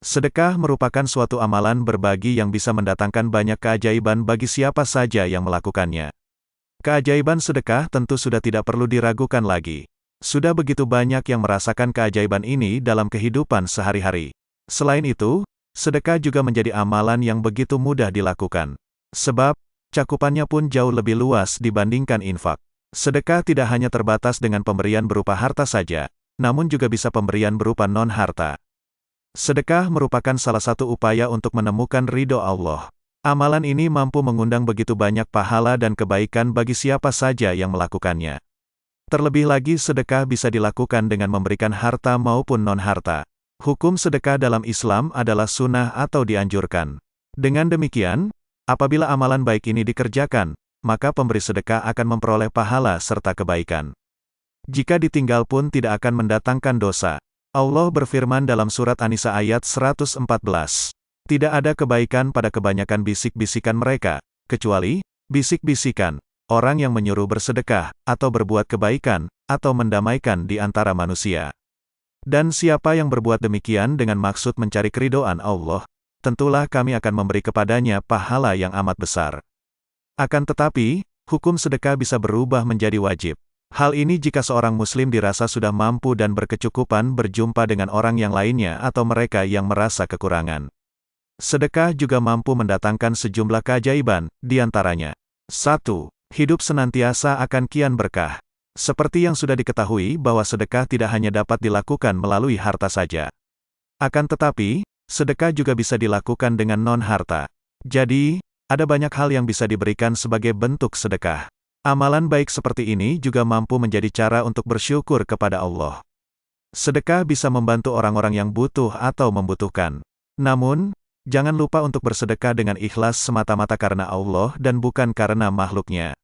Sedekah merupakan suatu amalan berbagi yang bisa mendatangkan banyak keajaiban bagi siapa saja yang melakukannya. Keajaiban sedekah tentu sudah tidak perlu diragukan lagi. Sudah begitu banyak yang merasakan keajaiban ini dalam kehidupan sehari-hari. Selain itu, sedekah juga menjadi amalan yang begitu mudah dilakukan. Sebab, cakupannya pun jauh lebih luas dibandingkan infak. Sedekah tidak hanya terbatas dengan pemberian berupa harta saja, namun juga bisa pemberian berupa non-harta. Sedekah merupakan salah satu upaya untuk menemukan ridho Allah. Amalan ini mampu mengundang begitu banyak pahala dan kebaikan bagi siapa saja yang melakukannya. Terlebih lagi sedekah bisa dilakukan dengan memberikan harta maupun non-harta. Hukum sedekah dalam Islam adalah sunnah atau dianjurkan. Dengan demikian, apabila amalan baik ini dikerjakan, maka pemberi sedekah akan memperoleh pahala serta kebaikan. Jika ditinggal pun tidak akan mendatangkan dosa. Allah berfirman dalam surat An-Nisa ayat 114. Tidak ada kebaikan pada kebanyakan bisik-bisikan mereka, kecuali bisik-bisikan orang yang menyuruh bersedekah, atau berbuat kebaikan, atau mendamaikan di antara manusia. Dan siapa yang berbuat demikian dengan maksud mencari keridhaan Allah, tentulah kami akan memberi kepadanya pahala yang amat besar. Akan tetapi, hukum sedekah bisa berubah menjadi wajib. Hal ini jika seorang muslim dirasa sudah mampu dan berkecukupan berjumpa dengan orang yang lainnya atau mereka yang merasa kekurangan. Sedekah juga mampu mendatangkan sejumlah keajaiban, di antaranya. 1. Hidup senantiasa akan kian berkah. Seperti yang sudah diketahui bahwa sedekah tidak hanya dapat dilakukan melalui harta saja. Akan tetapi, sedekah juga bisa dilakukan dengan non-harta. Jadi, ada banyak hal yang bisa diberikan sebagai bentuk sedekah. Amalan baik seperti ini juga mampu menjadi cara untuk bersyukur kepada Allah. Sedekah bisa membantu orang-orang yang butuh atau membutuhkan. Namun, jangan lupa untuk bersedekah dengan ikhlas semata-mata karena Allah dan bukan karena makhluknya.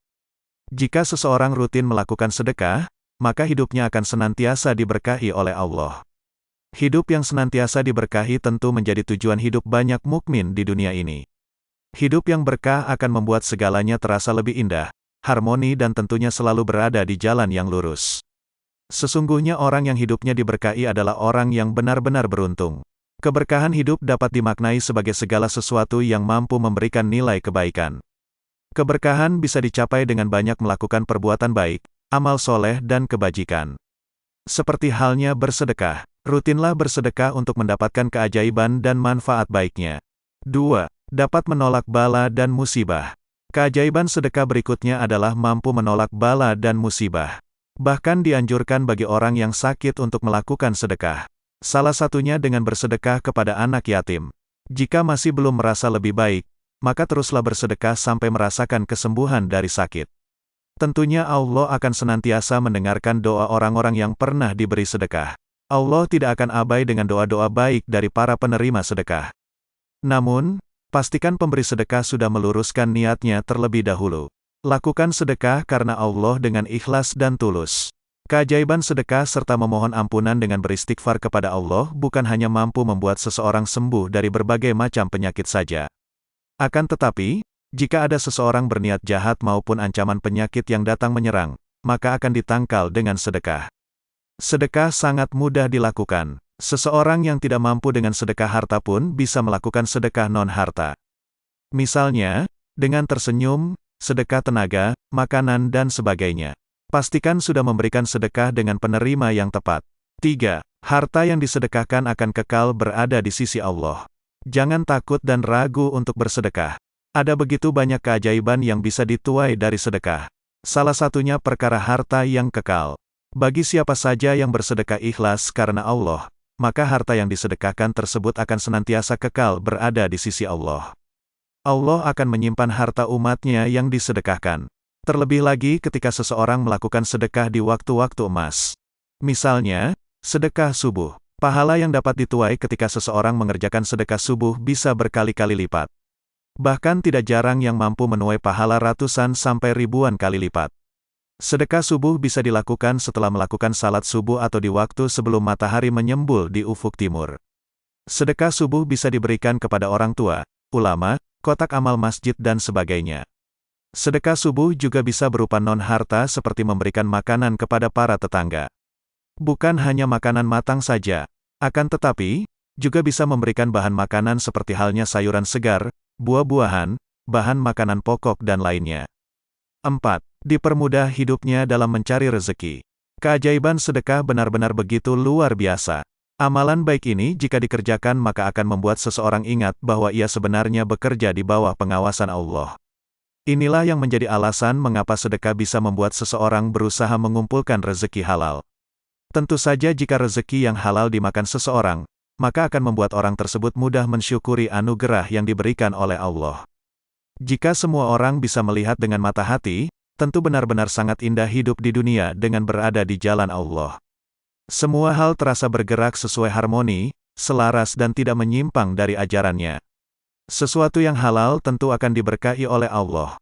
Jika seseorang rutin melakukan sedekah, maka hidupnya akan senantiasa diberkahi oleh Allah. Hidup yang senantiasa diberkahi tentu menjadi tujuan hidup banyak mukmin di dunia ini. Hidup yang berkah akan membuat segalanya terasa lebih indah, harmoni dan tentunya selalu berada di jalan yang lurus. Sesungguhnya orang yang hidupnya diberkahi adalah orang yang benar-benar beruntung. Keberkahan hidup dapat dimaknai sebagai segala sesuatu yang mampu memberikan nilai kebaikan. Keberkahan bisa dicapai dengan banyak melakukan perbuatan baik, amal soleh dan kebajikan. Seperti halnya bersedekah, rutinlah bersedekah untuk mendapatkan keajaiban dan manfaat baiknya. 2. Dapat menolak bala dan musibah. Keajaiban sedekah berikutnya adalah mampu menolak bala dan musibah. Bahkan dianjurkan bagi orang yang sakit untuk melakukan sedekah. Salah satunya dengan bersedekah kepada anak yatim. Jika masih belum merasa lebih baik, maka teruslah bersedekah sampai merasakan kesembuhan dari sakit. Tentunya Allah akan senantiasa mendengarkan doa orang-orang yang pernah diberi sedekah. Allah tidak akan abai dengan doa-doa baik dari para penerima sedekah. Namun, pastikan pemberi sedekah sudah meluruskan niatnya terlebih dahulu. Lakukan sedekah karena Allah dengan ikhlas dan tulus. Keajaiban sedekah serta memohon ampunan dengan beristighfar kepada Allah bukan hanya mampu membuat seseorang sembuh dari berbagai macam penyakit saja. Akan tetapi, jika ada seseorang berniat jahat maupun ancaman penyakit yang datang menyerang, maka akan ditangkal dengan sedekah. Sedekah sangat mudah dilakukan. Seseorang yang tidak mampu dengan sedekah harta pun bisa melakukan sedekah non-harta. Misalnya, dengan tersenyum, sedekah tenaga, makanan dan sebagainya. Pastikan sudah memberikan sedekah dengan penerima yang tepat. 3. Harta yang disedekahkan akan kekal berada di sisi Allah. Jangan takut dan ragu untuk bersedekah. Ada begitu banyak keajaiban yang bisa dituai dari sedekah. Salah satunya perkara harta yang kekal. Bagi siapa saja yang bersedekah ikhlas karena Allah, maka harta yang disedekahkan tersebut akan senantiasa kekal berada di sisi Allah. Allah akan menyimpan harta umatnya yang disedekahkan. Terlebih lagi ketika seseorang melakukan sedekah di waktu-waktu emas. Misalnya, sedekah subuh. Pahala yang dapat dituai ketika seseorang mengerjakan sedekah subuh bisa berkali-kali lipat. Bahkan tidak jarang yang mampu menuai pahala ratusan sampai ribuan kali lipat. Sedekah subuh bisa dilakukan setelah melakukan salat subuh atau di waktu sebelum matahari menyembul di ufuk timur. Sedekah subuh bisa diberikan kepada orang tua, ulama, kotak amal masjid dan sebagainya. Sedekah subuh juga bisa berupa non-harta seperti memberikan makanan kepada para tetangga. Bukan hanya makanan matang saja, akan tetapi, juga bisa memberikan bahan makanan seperti halnya sayuran segar, buah-buahan, bahan makanan pokok dan lainnya. 4. Dipermudah hidupnya dalam mencari rezeki. Keajaiban sedekah benar-benar begitu luar biasa. Amalan baik ini jika dikerjakan maka akan membuat seseorang ingat bahwa ia sebenarnya bekerja di bawah pengawasan Allah. Inilah yang menjadi alasan mengapa sedekah bisa membuat seseorang berusaha mengumpulkan rezeki halal. Tentu saja jika rezeki yang halal dimakan seseorang, maka akan membuat orang tersebut mudah mensyukuri anugerah yang diberikan oleh Allah. Jika semua orang bisa melihat dengan mata hati, tentu benar-benar sangat indah hidup di dunia dengan berada di jalan Allah. Semua hal terasa bergerak sesuai harmoni, selaras dan tidak menyimpang dari ajarannya. Sesuatu yang halal tentu akan diberkahi oleh Allah.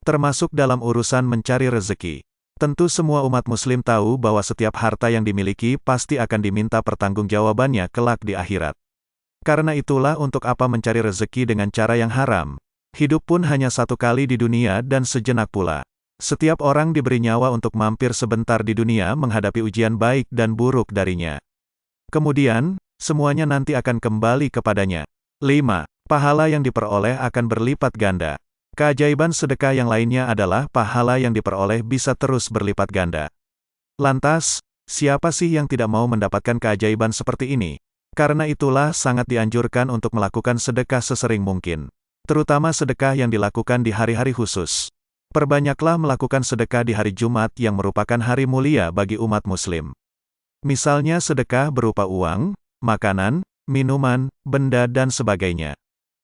Termasuk dalam urusan mencari rezeki. Tentu semua umat muslim tahu bahwa setiap harta yang dimiliki pasti akan diminta pertanggungjawabannya kelak di akhirat. Karena itulah untuk apa mencari rezeki dengan cara yang haram. Hidup pun hanya satu kali di dunia dan sejenak pula. Setiap orang diberi nyawa untuk mampir sebentar di dunia menghadapi ujian baik dan buruk darinya. Kemudian, semuanya nanti akan kembali kepadanya. 5. Pahala yang diperoleh akan berlipat ganda. Keajaiban sedekah yang lainnya adalah pahala yang diperoleh bisa terus berlipat ganda. Lantas, siapa sih yang tidak mau mendapatkan keajaiban seperti ini? Karena itulah sangat dianjurkan untuk melakukan sedekah sesering mungkin. Terutama sedekah yang dilakukan di hari-hari khusus. Perbanyaklah melakukan sedekah di hari Jumat yang merupakan hari mulia bagi umat muslim. Misalnya sedekah berupa uang, makanan, minuman, benda dan sebagainya.